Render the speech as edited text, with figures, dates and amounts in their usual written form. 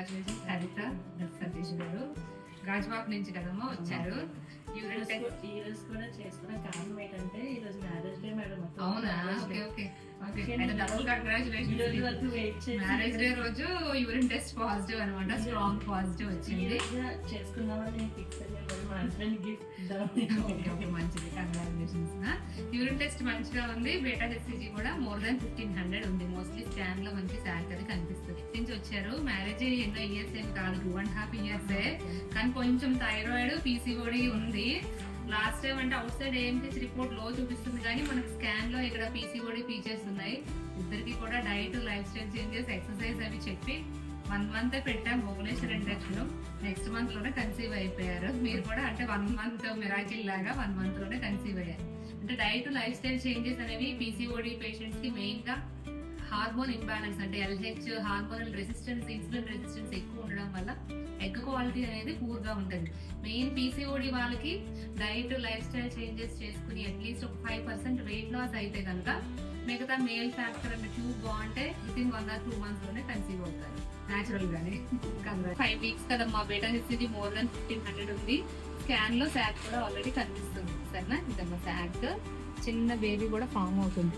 హరిత సతీష్ గారు గాజువాక్ నుంచి కదమ్మా వచ్చారు. ఈ రోజు కూడా చేసుకున్న కారణం ఏంటంటే ఈ రోజు మ్యారేజ్ డే మేడం. అవునా? Okay okay double congratulations. Marriage day రోజు యూరిన్ టెస్ట్ పాజిటివ్ అనమాట, స్ట్రాంగ్ పాజిటివ్ వచ్చింది. చేసుకున్నామని ఫిక్స్ అయ్యారు. మా హస్బెండ్ గిఫ్ట్. మంచిది, కంగ్రాచులేషన్స్. యూరిన్ టెస్ట్ మంచిగా ఉంది. బేటా హెచ్సిజీ కూడా మోర్ దాన్ 1500 ఉంది. మోస్ట్లీ స్కాన్ లో మంచి శాలరీ అది కనిపిస్తుంది. నుంచి వచ్చారు. మ్యారేజ్ ఎన్నో ఇయర్స్ ఏం కాదు, 2.5 years, కానీ కొంచెం థైరాయిడ్ పీసీఓడి ఉంది. లాస్ట్ టైం అంటే అవుట్ సైడ్ ఏఎంహెచ్ రిపోర్ట్ లో చూపిస్తుంది, కానీ మనకి స్కాన్ లో ఇక్కడ పీసీఓడి ఫీచర్స్ ఉన్నాయి. ఇద్దరికి కూడా diet, life style changes, exercise అవి చెప్పి 1 month పెట్టాం భువనేశ్వర్ ఇండక్షన్. నెక్స్ట్ మంత్ లోనే కన్సీవ్ అయిపోయారు. మీరు కూడా అంటే 1 month మిరాకిల్ లాగా 1 month లోనే కన్సీవ్ అయ్యారు. అంటే డైట్, లైఫ్ స్టైల్ చేంజెస్ అనేవి పీసీఓడి పేషెంట్స్ కి మెయిన్ గా హార్మోన్ ఇంబ్యాలెన్స్ అంటే LH hormonal resistance, insulin resistance ఎక్కువ ఉండడం వల్ల ఎగ్ క్వాలిటీ అనేది పూర్ గా ఉంటుంది. మెయిన్ పీసీఓడి వాళ్ళకి డైట్, లైఫ్ స్టైల్ చేంజెస్ చేసుకుని అట్లీస్ట్ ఒక 5% వెయిట్ లాస్ అయితే కనుక మిగతా మేల్ ఫ్యాక్టర్ అంటే ట్యూబ్ బాగుంటే వితిన్ 1 or 2 months లోనే కన్సీవ్ అవుతారు న్యాచురల్ గానే. 5 weeks కదమ్మా. బేటా హెచ్సిజీ మోర్ దాన్ 1500 ఉంది. స్కాన్ లో శాక్ కూడా ఆల్రెడీ కనిపిస్తుంది. సరేనా? ఇదమ్మా శాక్. చిన్న బేబీ కూడా ఫామ్ అవుతుంది.